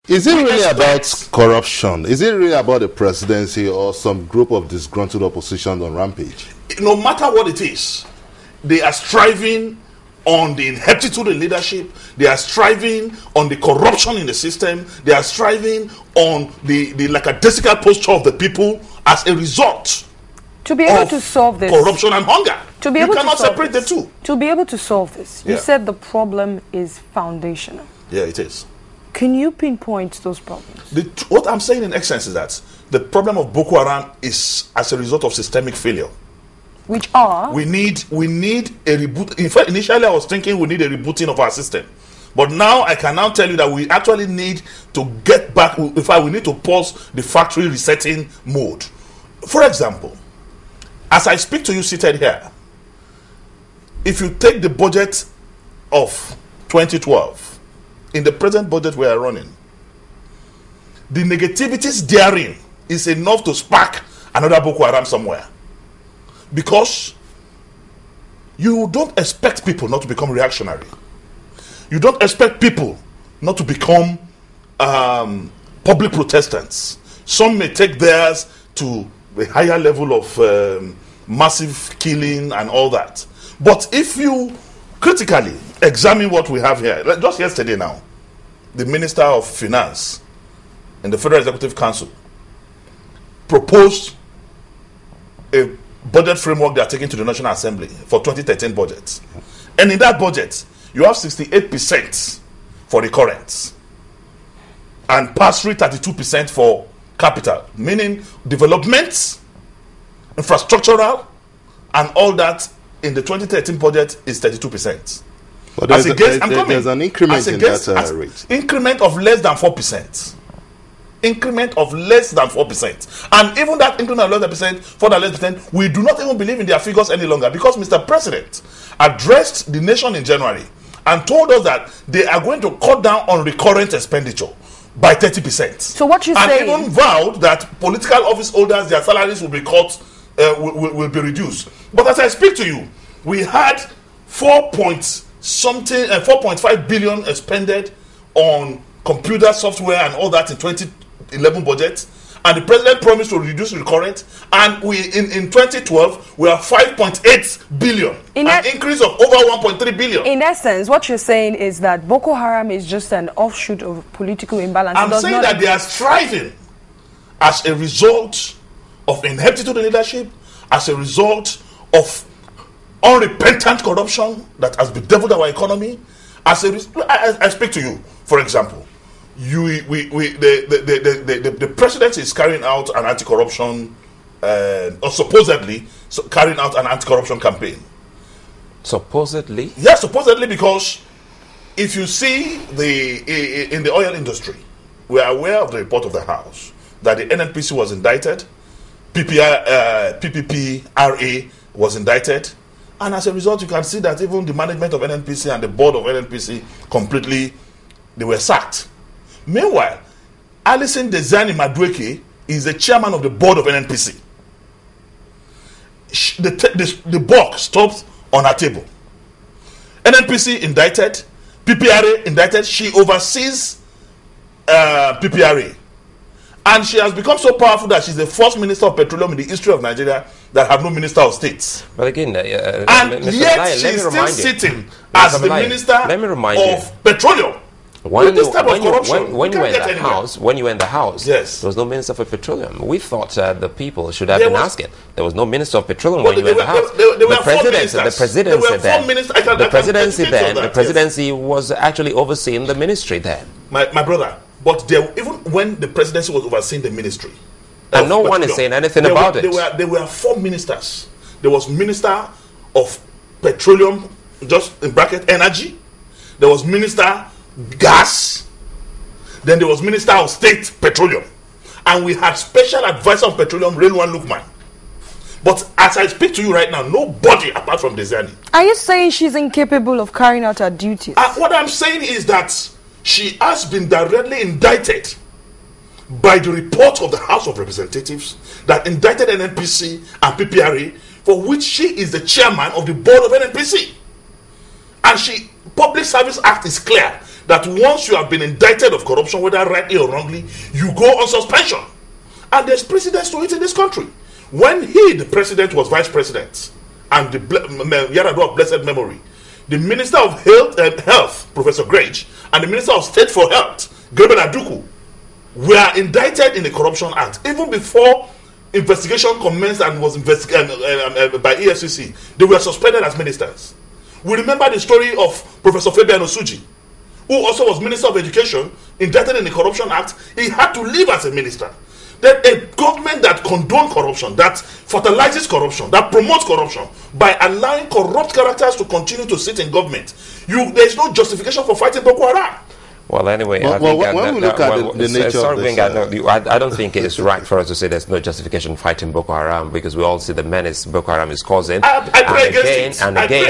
Is it really about corruption? Is it really about the presidency or some group of disgruntled opposition on rampage? No matter what it is, they are striving on the ineptitude in leadership. They are striving on the corruption in the system. They are striving on the lackadaisical posture of the people as a result. To be able to solve this, corruption and hunger. To be able you cannot to separate this, the two. To be able to solve this, you said the problem is foundational. Yeah, it is. Can you pinpoint those problems? What I'm saying in essence is that the problem of Boko Haram is as a result of systemic failure. Which are? We need a reboot. In fact, initially I was thinking we need a rebooting of our system. But now I can now tell you that we actually need to get back. In fact, we need to pause the factory resetting mode. For example, as I speak to you seated here, if you take the budget of 2012, in the present budget we are running, the negativities therein is enough to spark another Boko Haram somewhere. Because you don't expect people not to become reactionary. You don't expect people not to become public protestants. Some may take theirs to a higher level of massive killing and all that. But if you critically examine what we have here, like just yesterday now, the Minister of Finance in the Federal Executive Council proposed a budget framework they are taking to the National Assembly for 2013 budget. And in that budget, you have 68% for recurrents and pass-through 32% for capital, meaning development, infrastructural, and all that in the 2013 budget is 32%. But there's an increment in that rate. Increment of less than 4%. Increment of less than 4%. And even that increment of less than 4%, we do not even believe in their figures any longer, because Mr. President addressed the nation in January and told us that they are going to cut down on recurrent expenditure by 30%. So what you're saying... And even vowed that political office holders, their salaries will be cut, will be reduced. But as I speak to you, we had 4.5 billion expended on computer software and all that in 2011 budget, and the president promised to reduce recurrent, and we in 2012 we are 5.8 billion, an increase of over 1.3 billion. In essence, what you're saying is that Boko Haram is just an offshoot of political imbalance. I'm saying that they are striving as a result of ineptitude in leadership, as a result of unrepentant corruption that has bedeviled our economy. I speak to you, for example. The president is carrying out an anti-corruption, or supposedly carrying out an anti-corruption campaign. Supposedly? Yes, supposedly, because if you see in the oil industry, we are aware of the report of the House that the NNPC was indicted, PPPRA was indicted, and as a result, you can see that even the management of NNPC and the board of NNPC completely, they were sacked. Meanwhile, Alison Dezani Madueke is the chairman of the board of NNPC. The buck stopped on her table. NNPC indicted, PPRA indicted, she oversees PPRA. And she has become so powerful that she's the first minister of petroleum in the history of Nigeria that have no minister of state. But again, and yet she's still sitting as the minister of petroleum. When you were in the House, yes, there was no minister for petroleum. We thought the people should have been asking. There was no minister of petroleum when you were in the House. The presidency was actually overseeing the ministry then. My brother, but even when the presidency was overseeing the ministry, and no one is saying anything about it. There were 4 ministers. There was Minister of Petroleum, just in bracket energy. There was Minister Gas. Then there was Minister of State Petroleum, and we had Special Advisor on Petroleum, Railwan Lukman. But as I speak to you right now, nobody apart from Dezani. Are you saying she's incapable of carrying out her duties? What I'm saying is that she has been directly indicted by the report of the House of Representatives that indicted NNPC and PPRA, for which she is the chairman of the board of NNPC. And Public Service Act is clear that once you have been indicted of corruption, whether rightly or wrongly, you go on suspension. And there's precedence to it in this country. When the president, was vice president, and the Yar'Adua of blessed memory, the Minister of Health, Professor Grange, and the Minister of State for Health, Gabriel Aduku, were indicted in the Corruption Act. Even before investigation commenced and was investigated by EFCC, they were suspended as ministers. We remember the story of Professor Fabian Osuji, who also was Minister of Education, indicted in the Corruption Act. He had to leave as a minister. Then a government that condones corruption, that fertilizes corruption, that promotes corruption by allowing corrupt characters to continue to sit in government, there is no justification for fighting Boko Haram. Well, anyway, when we look at the nature of this, I don't think it's right for us to say there's no justification fighting Boko Haram, because we all see the menace Boko Haram is causing. I pray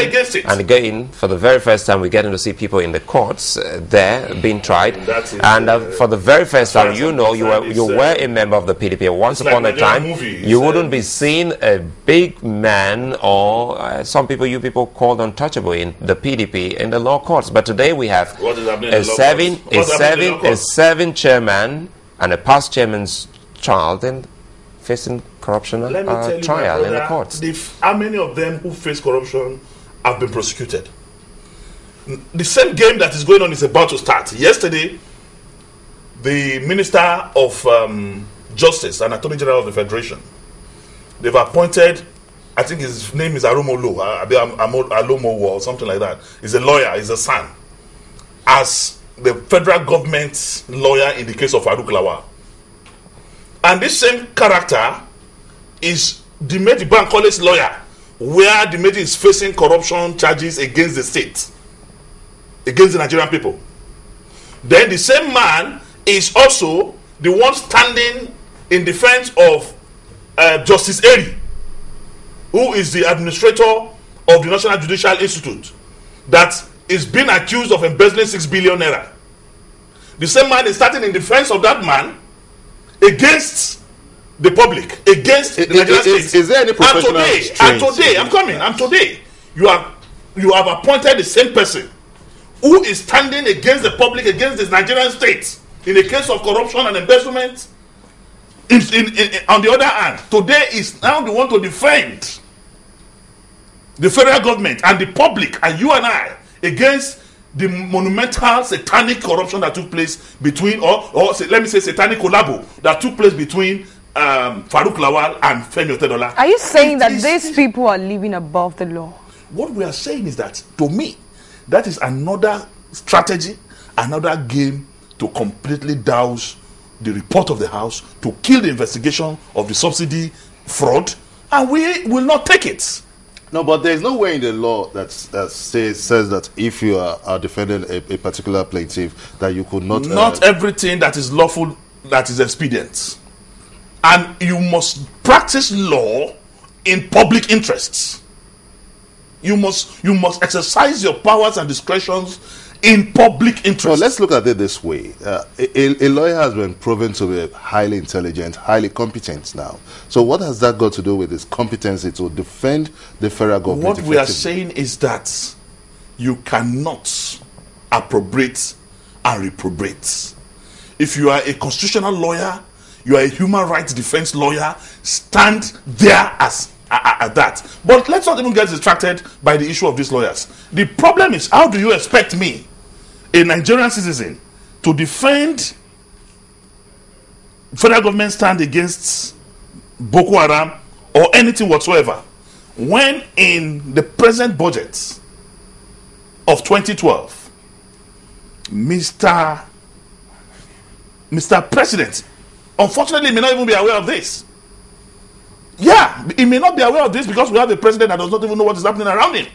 against it. And again, for the very first time, we're getting to see people in the courts there being tried. And for the very first time, you were a member of the PDP. Once upon a time, you wouldn't be seeing a big man or you people called untouchable in the PDP in the law courts. But today we have a serving chairman and a past chairman's child and facing corruption trial in the courts. How many of them who face corruption have been prosecuted? The same game that is going on is about to start. Yesterday, the Minister of Justice and Attorney General of the Federation, they've appointed, I think his name is Aromolo or something like that. He's a lawyer, he's a son, as the federal government's lawyer in the case of Farouk Lawal. And this same character is Dimeti Bankole's lawyer, where Dimeti is facing corruption charges against the state, against the Nigerian people. Then the same man is also the one standing in defense of Justice Eri, who is the administrator of the National Judicial Institute, that is being accused of embezzling 6 billion naira. The same man is starting in defense of that man against the public, against the Nigerian state. Is there any professional and today, you have appointed the same person who is standing against the public, against the Nigerian state in a case of corruption and embezzlement. On the other hand, today is now the one to defend the federal government and the public and you and I against the monumental satanic corruption that took place between, or let me say satanic collabo that took place between Farouk Lawal and Femi Otedola. Are you saying that these people are living above the law? What we are saying is that, to me, that is another strategy, another game to completely douse the report of the House, to kill the investigation of the subsidy fraud, and we will not take it. No, but there is no way in the law that says that if you are defending a particular plaintiff, that you could not... Not everything that is lawful, that is expedient. And you must practice law in public interests. You must exercise your powers and discretions in public interest. Well, let's look at it this way. A lawyer has been proven to be highly intelligent, highly competent now. So what has that got to do with his competency to defend the federal government? What we are saying is that you cannot appropriate and reprobate. If you are a constitutional lawyer, you are a human rights defense lawyer, stand there as at that. But let's not even get distracted by the issue of these lawyers. The problem is, how do you expect me, a Nigerian citizen, to defend federal government stand against Boko Haram or anything whatsoever, when in the present budget of 2012, Mr. President, unfortunately, may not even be aware of this. Yeah, he may not be aware of this because we have a president that does not even know what is happening around him.